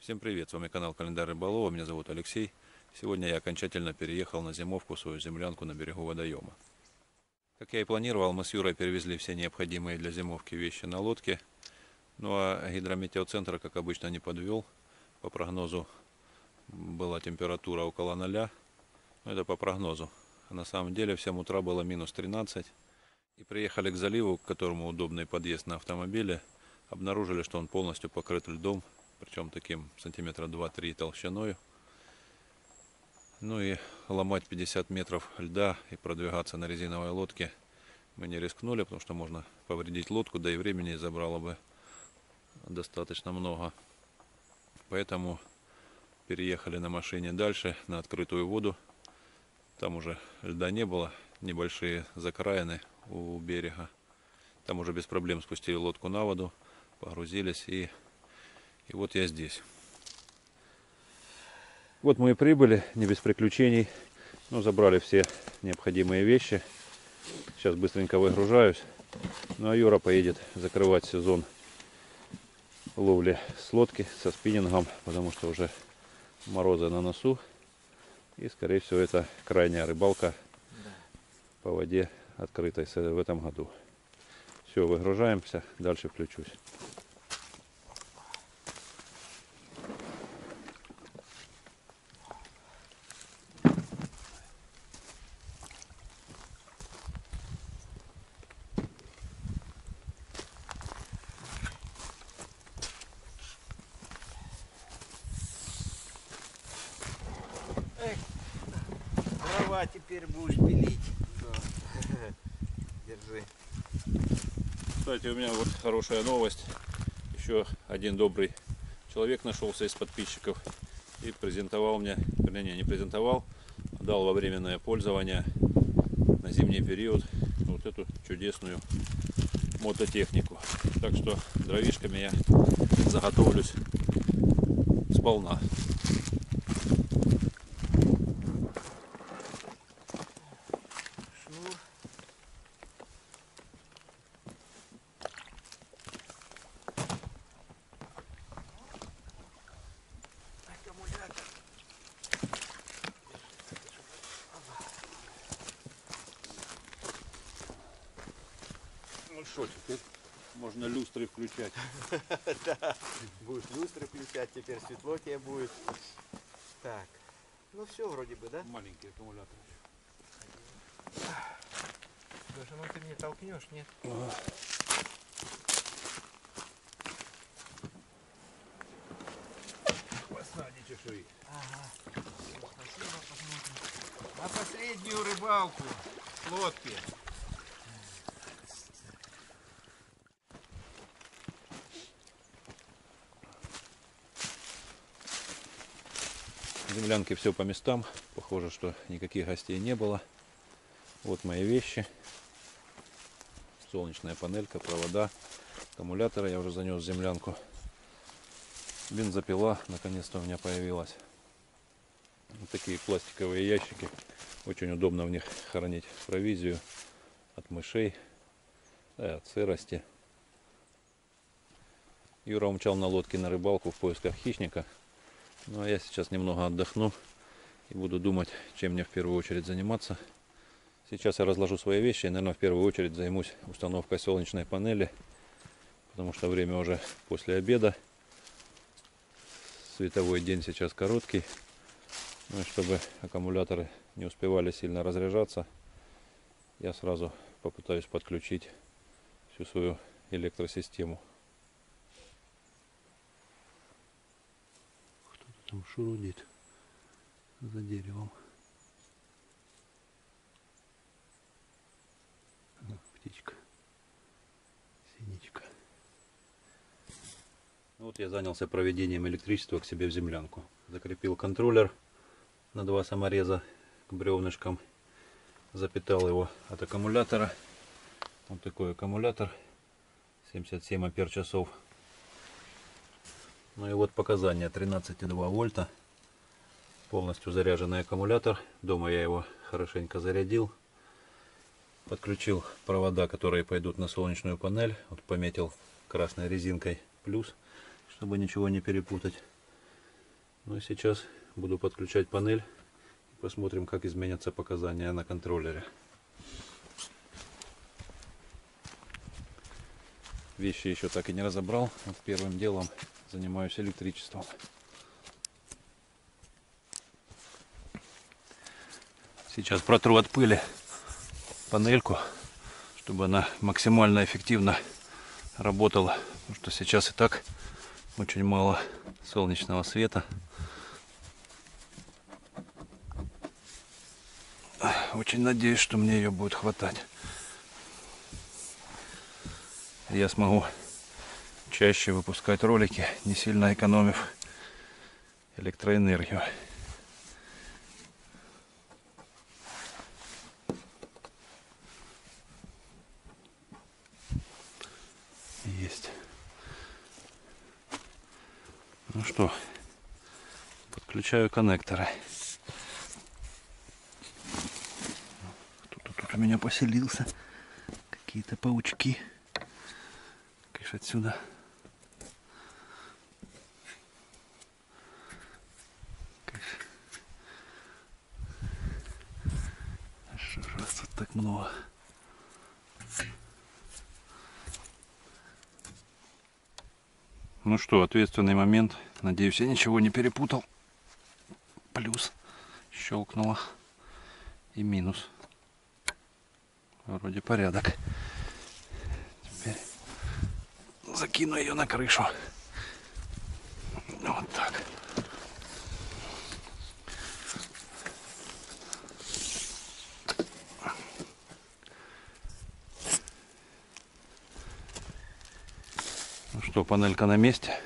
Всем привет, с вами канал Календарь Рыболова, меня зовут Алексей. Сегодня я окончательно переехал на зимовку в свою землянку на берегу водоема. Как я и планировал, мы с Юрой перевезли все необходимые для зимовки вещи на лодке. Ну а гидрометеоцентр, как обычно, не подвел. По прогнозу была температура около 0, но это по прогнозу. А на самом деле в 7 утра было минус 13. И приехали к заливу, к которому удобный подъезд на автомобиле. Обнаружили, что он полностью покрыт льдом. Причем таким сантиметра 2-3 толщиной. Ну и ломать 50 метров льда и продвигаться на резиновой лодке мы не рискнули, потому что можно повредить лодку, да и времени забрало бы достаточно много. Поэтому переехали на машине дальше, на открытую воду. Там уже льда не было, небольшие закраины у берега. Там уже без проблем спустили лодку на воду, погрузились и вот я здесь. Вот мы и прибыли, не без приключений. Ну, забрали все необходимые вещи. Сейчас быстренько выгружаюсь. Ну а Юра поедет закрывать сезон ловли с лодки, со спиннингом, потому что уже морозы на носу. И, скорее всего, это крайняя рыбалка по воде открытой в этом году. Все, выгружаемся, дальше включусь. Дрова теперь будешь пилить. Да. Держи. Кстати, у меня вот хорошая новость. Еще один добрый человек нашелся из подписчиков и презентовал мне, вернее, не презентовал, а дал во временное пользование на зимний период вот эту чудесную мототехнику. Так что дровишками я заготовлюсь сполна. Ну что, теперь можно люстры включать. Да, будешь люстры включать, теперь светло тебе будет. Так, ну все вроде бы, да? Маленький аккумулятор. Даже ну ты мне толкнешь, нет? Посади чешуи. Ага. Спасибо, посмотрим. На последнюю рыбалку с лодки. В землянке все по местам. Похоже, что никаких гостей не было. Вот мои вещи. Солнечная панелька, провода, аккумулятора я уже занес в землянку. Бензопила наконец-то у меня появилась. Вот такие пластиковые ящики. Очень удобно в них хранить провизию от мышей, да, и от сырости. Юра умчал на лодке на рыбалку в поисках хищника. Ну а я сейчас немного отдохну и буду думать, чем мне в первую очередь заниматься. Сейчас я разложу свои вещи и, наверное, в первую очередь займусь установкой солнечной панели, потому что время уже после обеда. Световой день сейчас короткий. Ну и чтобы аккумуляторы не успевали сильно разряжаться, я сразу попытаюсь подключить всю свою электросистему. Там шурудит за деревом. Птичка. Синичка. Вот я занялся проведением электричества к себе в землянку. Закрепил контроллер на 2 самореза к бревнышкам. Запитал его от аккумулятора. Вот такой аккумулятор. 77 ампер-часов. Ну и вот показания: 13,2 вольта, полностью заряженный аккумулятор. Дома я его хорошенько зарядил, подключил провода, которые пойдут на солнечную панель. Вот пометил красной резинкой плюс, чтобы ничего не перепутать. Ну и сейчас буду подключать панель. Посмотрим, как изменятся показания на контроллере. Вещи еще так и не разобрал. Вот первым делом занимаюсь электричеством. Сейчас протру от пыли панельку, чтобы она максимально эффективно работала. Потому что сейчас и так очень мало солнечного света. Очень надеюсь, что мне ее будет хватать. Я смогу чаще выпускать ролики, не сильно экономив электроэнергию. Есть. Ну что, подключаю коннекторы. Кто-то тут у меня поселился. Какие-то паучки. Конечно, отсюда. Что же вас тут так много? Ну что, ответственный момент. Надеюсь, я ничего не перепутал. Плюс щелкнуло. И минус. Вроде порядок. Теперь закину ее на крышу. Вот так. Ну что, панелька на месте.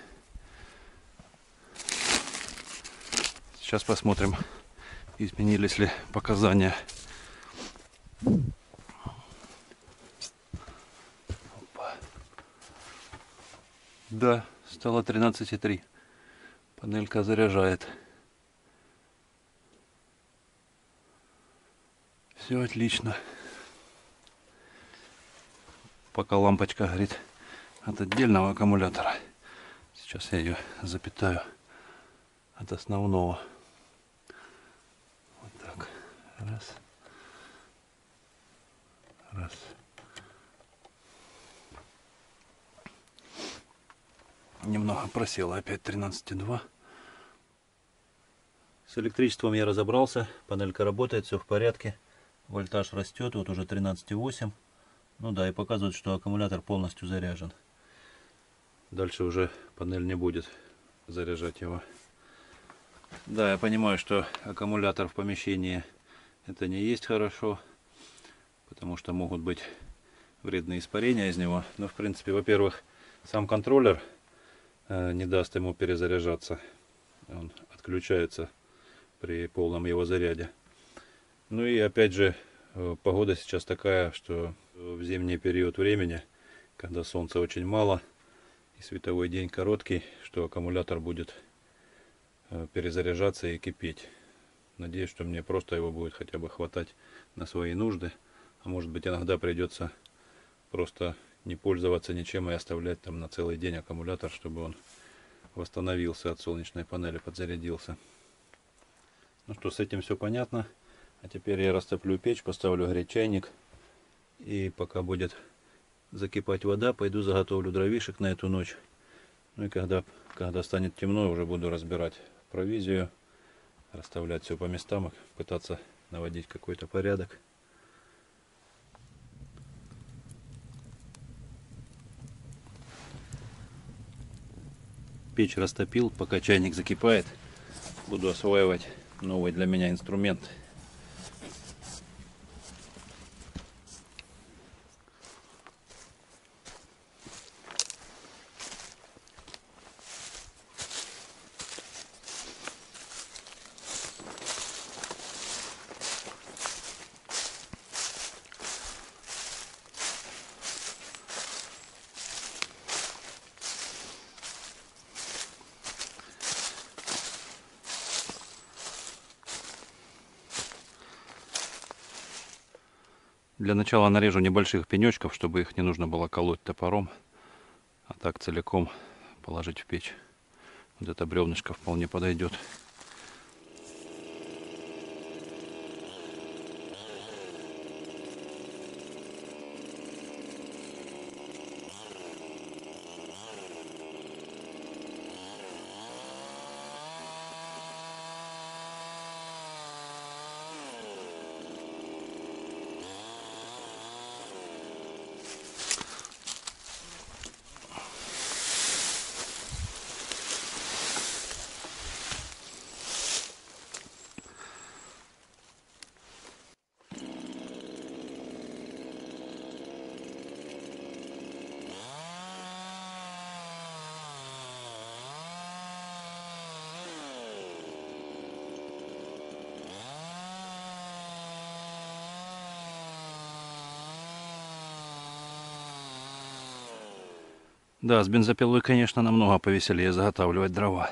Сейчас посмотрим, изменились ли показания. Опа. Да, стало 13,3. Панелька заряжает. Все отлично. Пока лампочка горит от отдельного аккумулятора. Сейчас я ее запитаю от основного. Вот так. Раз. Раз. Немного просела опять 13,2. С электричеством я разобрался. Панелька работает, все в порядке. Вольтаж растет, вот уже 13,8. Ну да, и показывает, что аккумулятор полностью заряжен. Дальше уже панель не будет заряжать его. Да, я понимаю, что аккумулятор в помещении это не есть хорошо, потому что могут быть вредные испарения из него. Но в принципе, во-первых, сам контроллер не даст ему перезаряжаться. Он отключается при полном его заряде. Ну и опять же, погода сейчас такая, что в зимний период времени, когда солнца очень мало и световой день короткий, что аккумулятор будет перезаряжаться и кипеть. Надеюсь, что мне просто его будет хотя бы хватать на свои нужды. А может быть, иногда придется просто не пользоваться ничем и оставлять там на целый день аккумулятор, чтобы он восстановился от солнечной панели, подзарядился. Ну что, с этим все понятно. А теперь я растоплю печь, поставлю греть чайник. И пока будет закипать вода, пойду заготовлю дровишек на эту ночь. Ну и когда станет темно, уже буду разбирать провизию, расставлять все по местам и пытаться наводить какой-то порядок. Печь растопил, пока чайник закипает, буду осваивать новый для меня инструмент. Для начала нарежу небольших пенечков, чтобы их не нужно было колоть топором, а так целиком положить в печь. Вот это бревнышко вполне подойдет. Да, с бензопилой, конечно, намного повеселее заготавливать дрова.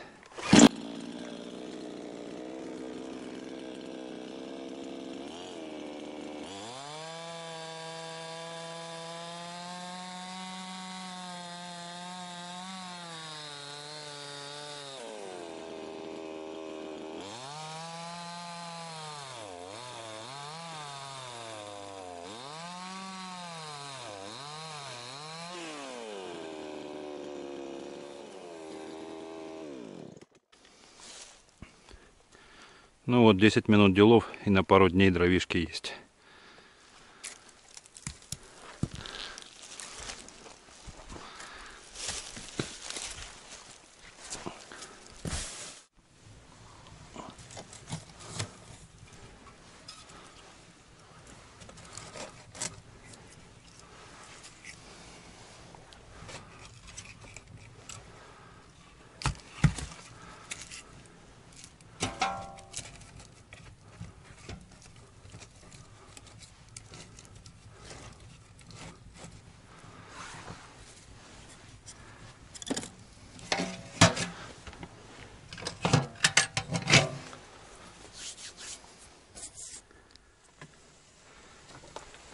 Ну вот, 10 минут делов, и на пару дней дровишки есть.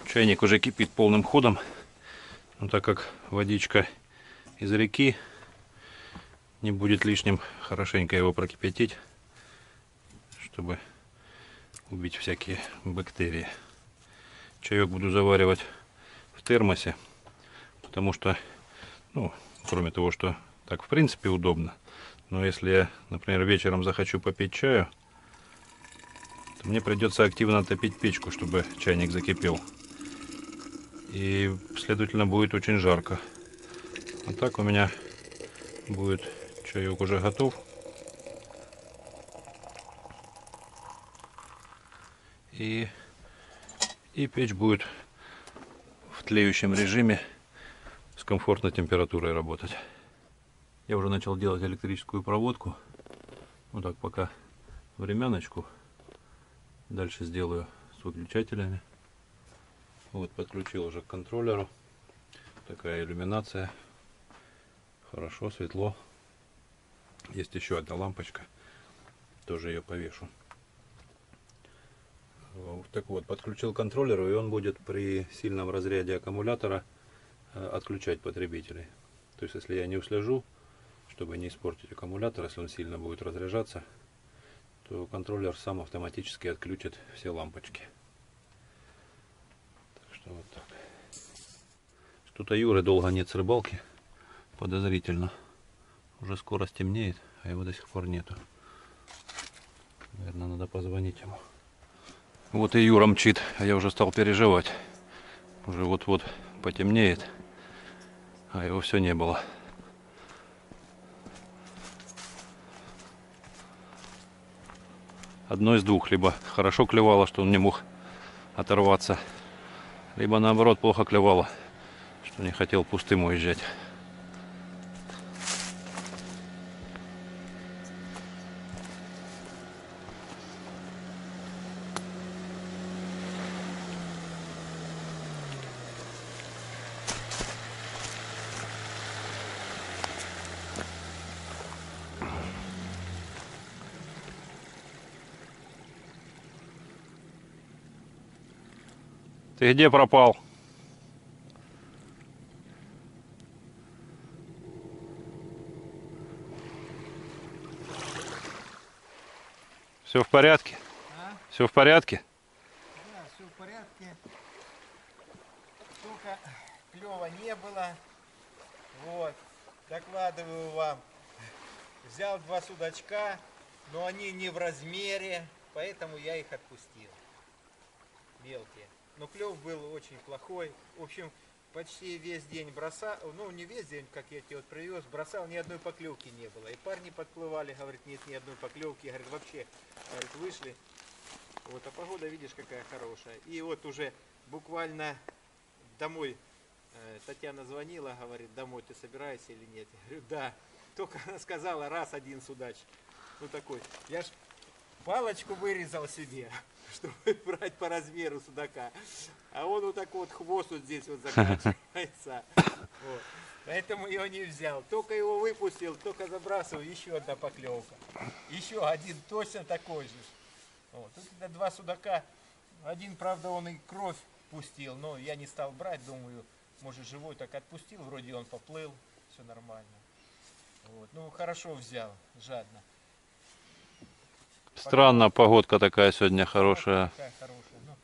Чайник уже кипит полным ходом, но так как водичка из реки, не будет лишним хорошенько его прокипятить, чтобы убить всякие бактерии. Чаек буду заваривать в термосе, потому что, ну, кроме того, что так в принципе удобно, но если я, например, вечером захочу попить чаю, то мне придется активно топить печку, чтобы чайник закипел. И, следовательно, будет очень жарко. А так у меня будет чаек уже готов. И печь будет в тлеющем режиме с комфортной температурой работать. Я уже начал делать электрическую проводку. Вот так пока времяночку. Дальше сделаю с выключателями. Вот подключил уже к контроллеру. Такая иллюминация. Хорошо, светло. Есть еще одна лампочка. Тоже ее повешу. Так вот, подключил к контроллеру, и он будет при сильном разряде аккумулятора отключать потребителей. То есть, если я не услежу, чтобы не испортить аккумулятор, если он сильно будет разряжаться, то контроллер сам автоматически отключит все лампочки. Так что вот так. Что-то Юры долго нет с рыбалки. Подозрительно. Уже скоро стемнеет, а его до сих пор нету. Наверное, надо позвонить ему. Вот и Юра мчит, а я уже стал переживать. Уже вот-вот потемнеет, а его все не было. Одно из двух. Либо хорошо клевало, что он не мог оторваться, либо наоборот плохо клевало, что не хотел пустым уезжать. Ты где пропал? Все в порядке? А? Все в порядке? Да, все в порядке. Только клёва не было. Вот, докладываю вам. Взял 2 судачка, но они не в размере, поэтому я их отпустил. Мелкие. Но клев был очень плохой. В общем, почти весь день бросал, ну не весь день, как я тебе вот привез, бросал, ни одной поклевки не было. И парни подплывали, говорят, нет ни одной поклевки. Говорят, вообще, говорят, вышли. Вот, а погода, видишь, какая хорошая. И вот уже буквально домой Татьяна звонила, говорит, домой ты собираешься или нет? Я говорю, да. Только она сказала, раз один судач. Ну такой. Я ж палочку вырезал себе, чтобы брать по размеру судака. А он вот так вот хвост вот здесь вот заканчивается. Вот. Поэтому его не взял. Только его выпустил, только забрасывал, еще одна поклевка. Еще один точно такой же. Вот. Тут это 2 судака. Один, правда, он и кровь пустил, но я не стал брать, думаю, может живой так отпустил, вроде он поплыл, все нормально. Вот. Ну, хорошо взял, жадно. Странно, погодка такая сегодня хорошая. Такая хорошая, но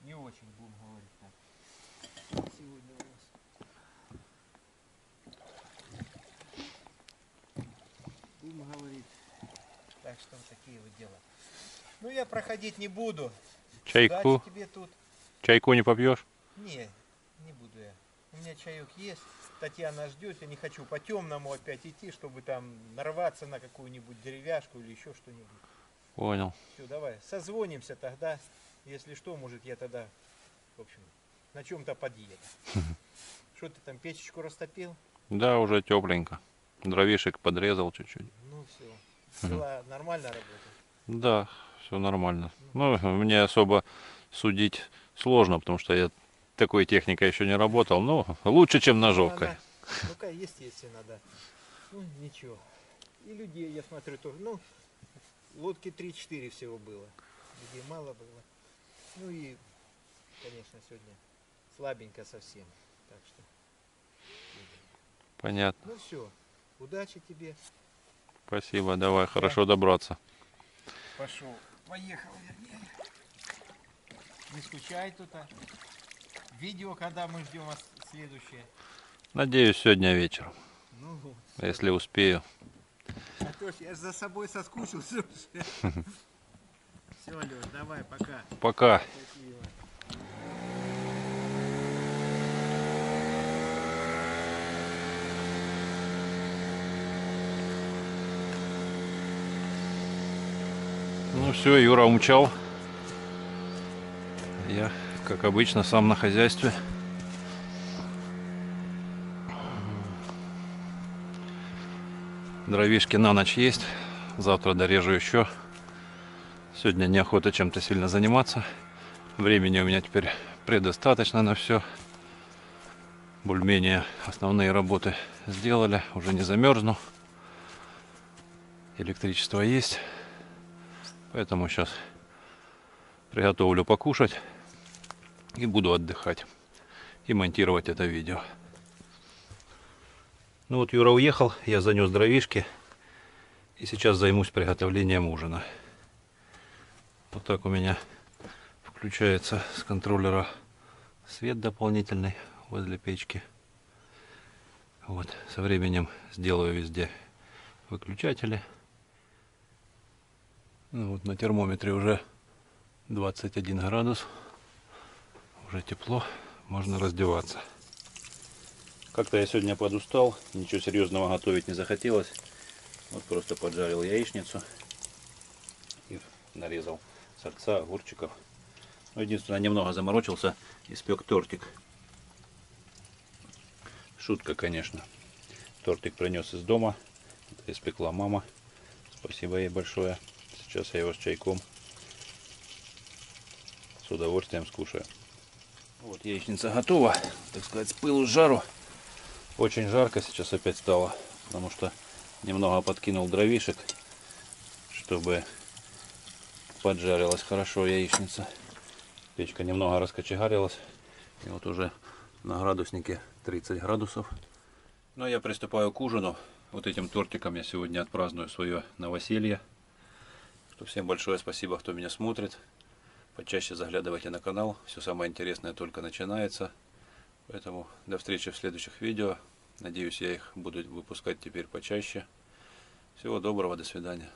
не очень будем говорить так. Сегодня у нас будем говорить. Так что вот такие вот дела. Ну, я проходить не буду. Чайку? Удачи тебе тут. Чайку не попьешь? Не, не буду я. У меня чаек есть. Татьяна ждет, я не хочу по темному опять идти, чтобы там нарваться на какую-нибудь деревяшку или еще что-нибудь. Понял. Все, давай, созвонимся тогда. Если что, может я тогда, в общем, на чем-то подъеду. Что ты там, печечку растопил? Да, уже тепленько. Дровишек подрезал чуть-чуть. Ну все. Дела нормально работают? Да, все нормально. Ну, мне особо судить сложно, потому что я такой техникой еще не работал. Но лучше, чем ножовкой. Ну-ка, естественно, да. Ну, ничего. И людей, я смотрю, тоже. Ну, лодки 3-4 всего было. Людей мало было. Ну и, конечно, сегодня слабенько совсем. Так что. Понятно. Ну все. Удачи тебе. Спасибо, давай, хорошо добраться. Пошел. Поехал, вернее. Не скучай тут. Видео, когда мы ждем вас следующее. Надеюсь, сегодня вечером, Ну вот. если успею. А то ж я ж за собой соскучился уже. Все, Лёш, давай, пока. Пока. Счастливо. Ну все, Юра умчал. Я, как обычно, сам на хозяйстве. Дровишки на ночь есть. Завтра дорежу еще. Сегодня неохота чем-то сильно заниматься. Времени у меня теперь предостаточно на все. Более-менее основные работы сделали. Уже не замерзну. Электричество есть. Поэтому сейчас приготовлю покушать. И буду отдыхать. И монтировать это видео. Ну вот Юра уехал. Я занес дровишки. И сейчас займусь приготовлением ужина. Вот так у меня включается с контроллера свет дополнительный возле печки. Вот, со временем сделаю везде выключатели. Ну, вот на термометре уже 21 градус. Уже тепло, можно раздеваться. Как-то я сегодня подустал, ничего серьезного готовить не захотелось. Вот просто поджарил яичницу и нарезал сальца, огурчиков. Ну, единственное, немного заморочился, испек тортик. Шутка, конечно. Тортик принес из дома. Это испекла мама. Спасибо ей большое. Сейчас я его с чайком с удовольствием скушаю. Вот яичница готова. Так сказать, с пылу с жару. Очень жарко сейчас опять стало, потому что немного подкинул дровишек, чтобы поджарилась хорошо яичница. Печка немного раскочегарилась. И вот уже на градуснике 30 градусов. Но я приступаю к ужину. Вот этим тортиком я сегодня отпраздную свое новоселье. что всем большое спасибо, кто меня смотрит. Почаще заглядывайте на канал. Все самое интересное только начинается. Поэтому до встречи в следующих видео. Надеюсь, я их буду выпускать теперь почаще. Всего доброго, до свидания.